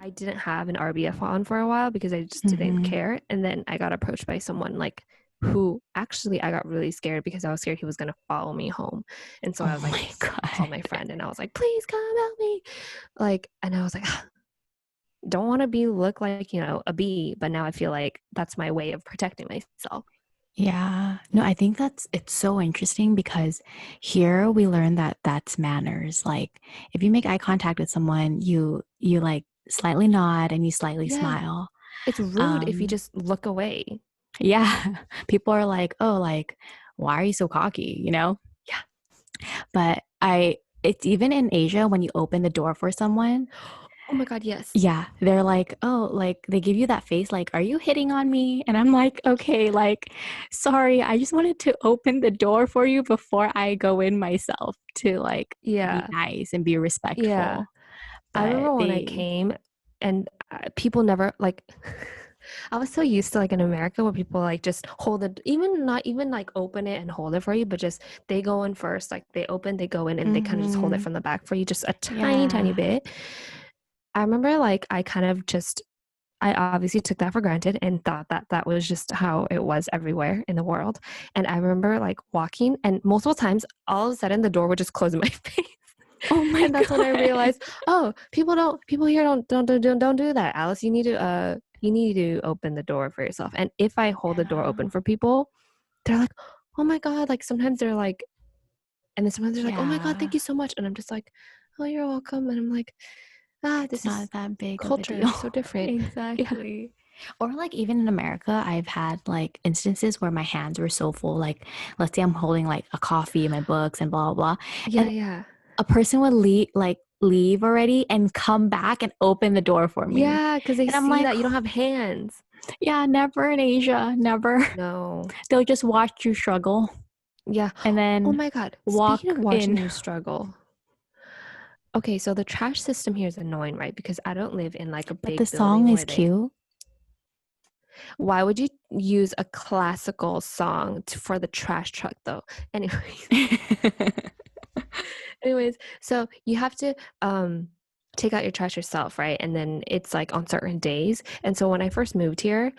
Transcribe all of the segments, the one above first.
I didn't have an RBF on for a while because I just didn't Mm-hmm. care. And then I got approached by someone like who actually I got really scared because I was scared he was gonna follow me home. And so I Oh was like, my God. called my friend and I was like, please come help me. Like, and I was like, don't want to be look like, a bee, but now I feel like that's my way of protecting myself. Yeah. No, I think it's so interesting because here we learn that that's manners. Like if you make eye contact with someone, you like slightly nod and you slightly Yeah. smile. It's rude if you Um, just look away. yeah. People are like, "Oh, like why are you so cocky?" You know? Yeah. But it's even in Asia when you open the door for someone, Oh my God, yes. yeah, they're like, "Oh, like they give you that face like, "Are you hitting on me?" And I'm like, "Okay, like sorry, I just wanted to open the door for you before I go in myself to like be Yeah. nice and be Yeah. respectful." I But remember when I they came and people never like I was so used to like in America where people like just hold it, even not even like open it and hold it for you, but just they go in first, like they open, they go in and they kind of just hold it mhm. from the back for you just a tiny, tiny Yeah. bit. I remember like I kind of just I obviously took that for granted and thought that that was just how it was everywhere in the world. And I remember like walking and multiple times all of a sudden the door would just close in my face. Oh my And that's when I God. realized, oh, people here don't do that. Alice, you need to open the door for yourself. And if I hold the door open Yeah. for people, they're like, "Oh my God." Like sometimes they're like and then sometimes they're like, "Oh my God, thank Yeah. you so much." And I'm just like, "Oh, you're welcome." And I'm like, "Ah, It's this is not that big of a culture deal. so different." Yeah. Exactly. Or like even in America, I've had like instances where my hands were so full. Like, let's say I'm holding like a coffee, my books, and blah blah blah, Yeah, and yeah. a person would leave already and come back and open the door for me, Yeah, because they and I'm see like, that you don't have hands. yeah, never in Asia, never. No. They'll just watch you struggle Yeah. and Oh then my God. Speaking of walk watching in. you struggle, okay, so the trash system here is annoying, right? Because I don't live in like a But the big song building is where they. cute. Why would you use a classical song for the trash truck though? Anyways, anyways, so you have to take out your trash yourself, right? And then it's like on certain days. And so when I first moved here,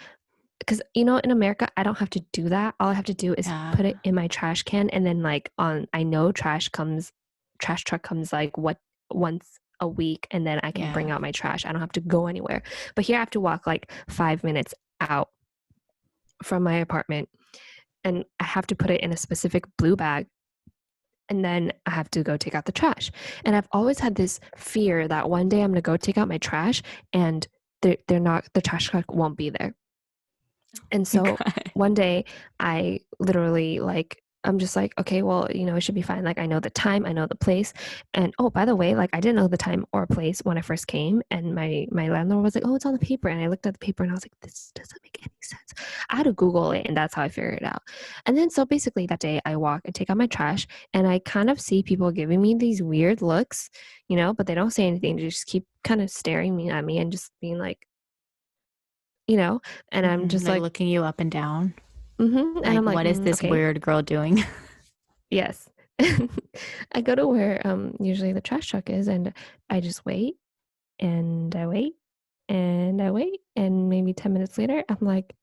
because in America, I don't have to do that. All I have to do is put it Yeah, in my trash can, and then like I know trash truck comes like what once a week, and then I can bring yeah, out my trash. I don't have to go anywhere. But here I have to walk like 5 minutes out from my apartment, and I have to put it in a specific blue bag. And then I have to go take out the trash. And I've always had this fear that one day I'm gonna go take out my trash and they're not the trash truck won't be there. And so God. one day I literally like I'm just like, okay, well, it should be fine. Like I know the time, I know the place. And oh, by the way, like I didn't know the time or place when I first came. And my landlord was like, oh, it's on the paper. And I looked at the paper and I was like, this doesn't make any sense. I had to Google it and that's how I figured it out. And then so basically that day I walk and take out my trash and I kind of see people giving me these weird looks, but they don't say anything. They just keep kind of staring me at me and just being like, you know, and I'm just Like like, looking you up and down. And I'm Like, like, what is this okay, weird girl doing? yes. I go to where usually the trash truck is, and I just wait, and I wait, and I wait, and maybe 10 minutes later, I'm like,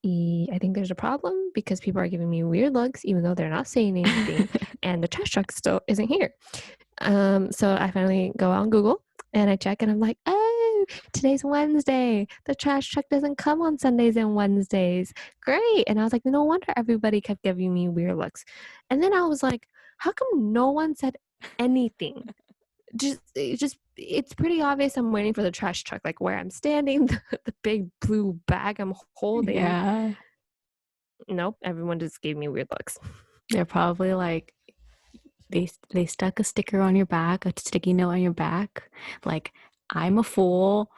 I think there's a problem because people are giving me weird looks, even though they're not saying anything, and the trash truck still isn't here. So I finally go on Google and I check, and I'm like, oh, today's Wednesday. The trash truck doesn't come on Sundays and Wednesdays. Great. And I was like, no wonder everybody kept giving me weird looks. And then I was like, how come no one said anything? It's pretty obvious I'm waiting for the trash truck, like where I'm standing, the big blue bag I'm holding. Yeah. Nope, everyone just gave me weird looks. They're probably like they stuck a sticker on your back, a sticky note on your back, like I'm a fool.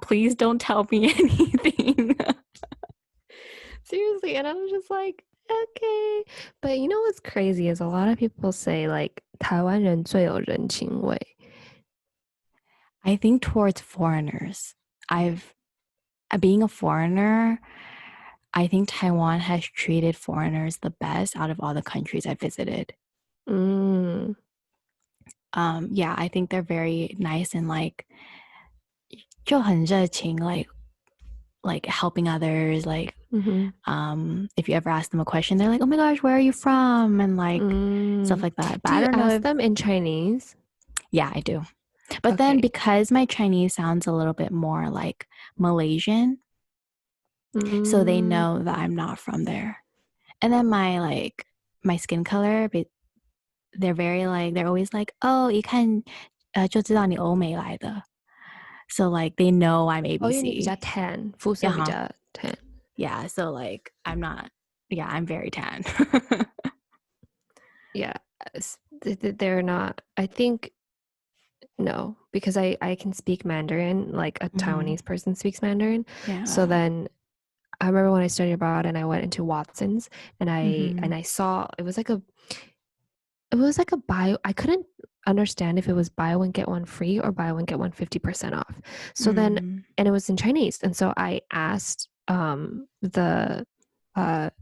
Please don't tell me anything. Seriously, and I was just like, okay. But you know what's crazy is a lot of people say like 台湾人最有人情味. I think towards foreigners. I've being a foreigner, I think Taiwan has treated foreigners the best out of all the countries I visited. Mm, Yeah, I think they're very nice and like 就很热情, like helping others, like if you ever ask them a question, they're like, oh my gosh, where are you from? And like stuff like that. But Do I you don't know ask if, them in Chinese? yeah, I do. But then Okay. because my Chinese sounds a little bit more like Malaysian, so they Mm. know that I'm not from there. And then my skin color, they're very like, they're always like, oh, 一看就知道你欧美来的. So like they know I'm 哦，因为你比较 ABC. tan，肤色比 Uh-huh. 较 tan。Yeah, so like I'm not, yeah, I'm very tan. Yeah, they're not. I think no, because I can speak Mandarin like a Mm-hmm. Taiwanese person speaks Mandarin. So Yeah. then I remember when I studied abroad and I went into Watson's and Mm-hmm. I saw it was like a buy. I couldn't understand if it was buy one get one free or buy one get one 50% off. So then Mm. and it was in Chinese. And so I asked the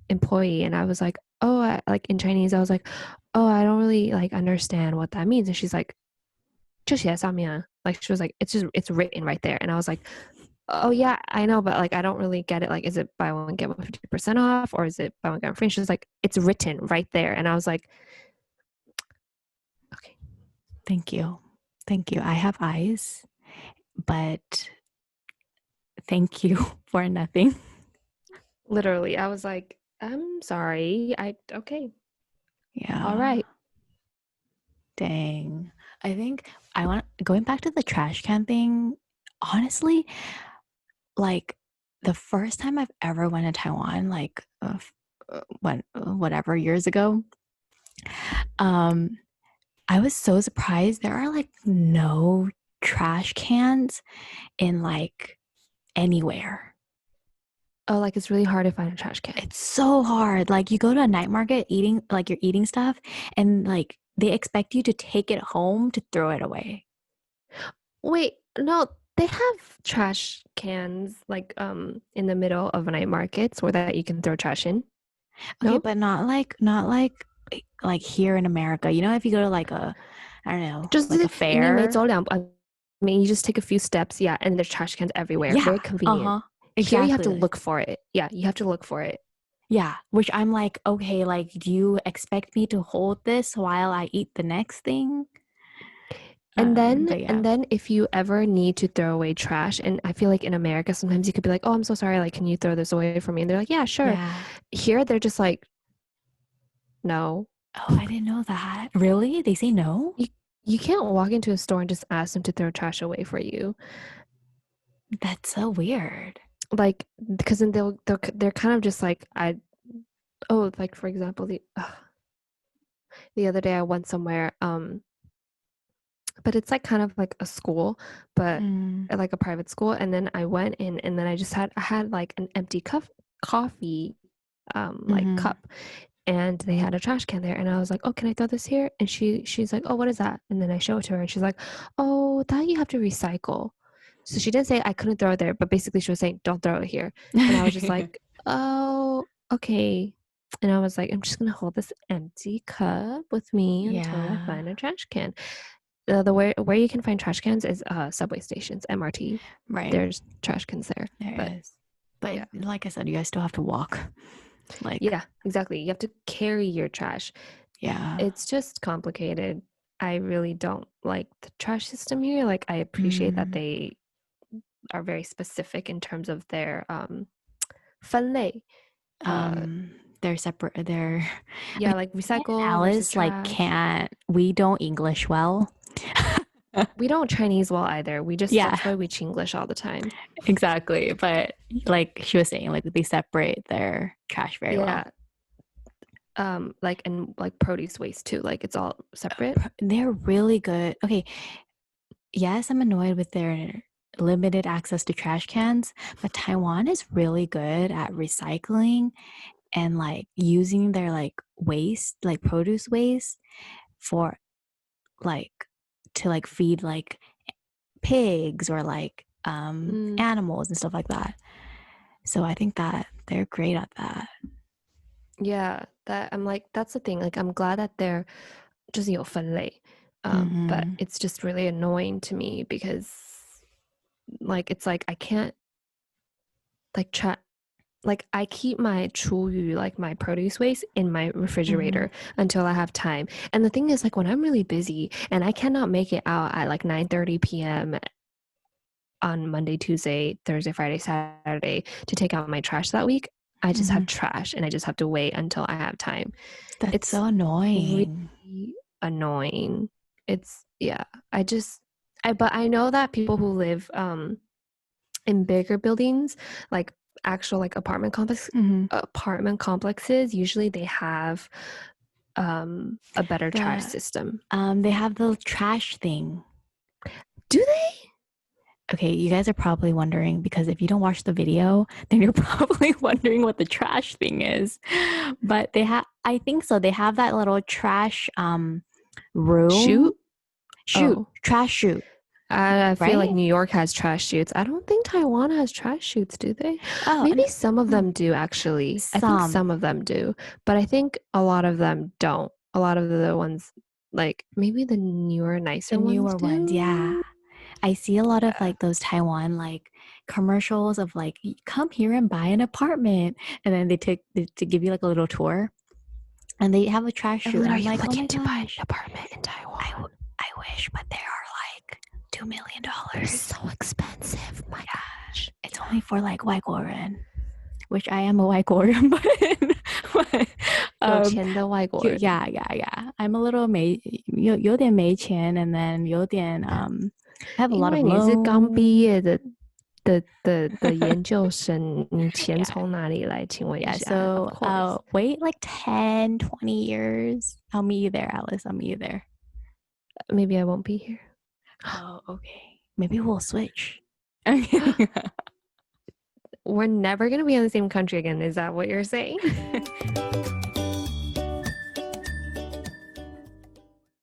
employee and I was like, "Oh, like in Chinese, I was like, "Oh, I don't really like understand what that means." And she's like, 就写在上面啊. Like she was like, it's written right there. And I was like, "Oh yeah, I know, but like I don't really get it. Like, is it buy one get one 50% off or is it buy one get one free?" She's like, "It's written right there." And I was like, "Okay." Thank you. Thank you. I have eyes, but thank you for nothing. Literally, I was like, "I'm sorry. Okay. All Yeah. right." Dang. I think going back to the trash can thing, honestly, like the first time I've ever went to Taiwan, like when whatever years ago, um, I was so surprised. There are like no trash cans in like anywhere. Oh, like it's really hard to find a trash can. It's so hard. Like you go to a night market eating, like you're eating stuff, and like they expect you to take it home to throw it away. Wait, no, they have trash cans like in the middle of night markets where that you can throw trash in. Okay, No? but not like here in America. You know, if you go to like a, I don't know, like a 就是你每 fair. 走两步, I mean, you just take a few steps, yeah, and there's trash cans everywhere. Yeah. Very convenient. Uh-huh. Here you have to Exactly. look for it. Yeah, you have to look for it. Yeah. Which I'm like, okay, like, do you expect me to hold this while I eat the next thing? But And yeah. then if you ever need to throw away trash, and I feel like in America sometimes you could be like, "Oh, I'm so sorry, like can you throw this away for me?" And they're like, "Yeah, sure." Yeah. Here they're just like, "No." Oh, I didn't know that. Really? They say no? You you can't walk into a store and just ask them to throw trash away for you. That's so weird. Like because then they're kind of just like like for example the other day I went somewhere but it's like kind of like a school, but Mm, like a private school. And then I went in, and then I had like an empty cup coffee, like mm-hmm. cup, and they had a trash can there, and I was like, "Oh, can I throw this here?" And she's like, "Oh, what is that?" And then I show it to her, and she's like, "Oh, that you have to recycle." So she didn't say I couldn't throw it there, but basically she was saying, "Don't throw it here." And I was just like, "Oh, okay." And I was like, "I'm just gonna hold this empty cup with me until I Yeah. find a trash can." The where you can find trash cans is subway stations, MRT. Right. There's trash cans there. But There is. But yeah. like I said, you guys still have to walk. Like, Yeah, exactly. You have to carry your trash. yeah. It's just complicated. I really don't like the trash system here. Like I appreciate that Mm, they are very specific in terms of their 分类. Uh they're separate. They're yeah, like me and recycle versus Alice like trash. can't. We don't English well. We don't Chinese well either. We just Yeah, that's why we Chinglish all the time. exactly. But like she was saying, like they separate their trash very well. Yeah. Like and like produce waste too. Like it's all separate. They're really good. Okay, yes, I'm annoyed with their limited access to trash cans, but Taiwan is really good at recycling and like using their like waste, like produce waste for like to like feed like pigs or like Mm, animals and stuff like that. So I think that they're great at that. yeah, that I'm like that's the thing. Like I'm glad that they're just 有分类. But Mm-hmm. it's just really annoying to me because like it's like I can't like chat like I keep my 厨余, like my produce waste in my refrigerator until I have time. And the thing is like when I'm really busy and I cannot make it out at like 9:30 p.m. on Monday, Tuesday, Thursday, Friday, Saturday to take out my trash that week, I just have trash and I just have to wait until I have time. That's It's so annoying. really annoying. It's yeah. But I know that people who live in bigger buildings, like actual like apartment complexes, usually they have a better trash The system. they have the trash thing. Do they? Okay, you guys are probably wondering because if you don't watch the video, then you're probably wondering what the trash thing is. But they have, I think so. They have that little trash room. Shoot? Shoot, Oh. trash chute, I feel like right? New York has trash chutes. I don't think Taiwan has trash chutes, do they? Oh, Maybe some of them do, actually. I think some some. of them do, but I think a lot of them don't. A lot of the ones, like maybe the newer, The nicer ones newer ones, yeah. do. I see a lot of Yeah. like those Taiwan like commercials of like come here and buy an apartment, and then they give you like a little tour, and they have a trash chute, Evelyn, and are I'm you like, oh looking my to buy an gosh, apartment in Taiwan? I wish, but they are like $2 million. They're so expensive. My gosh. It's Yeah. only for like white Korean, which I am a white Korean, but 有 um, 钱的外国人. yeah, yeah, yeah. I'm a little 有点没钱, and then 有点 I have a 因 lot of 为你是刚毕 loans. 业的研究生，你钱 Yeah, 从哪里来？请问一 yeah. 下。Of So course. wait like 10, 20 years. I'll meet you there, Alice. I'll meet you there. Maybe I won't be here. Oh, okay. Maybe we'll switch. We're never going to be in the same country again. Is that what you're saying?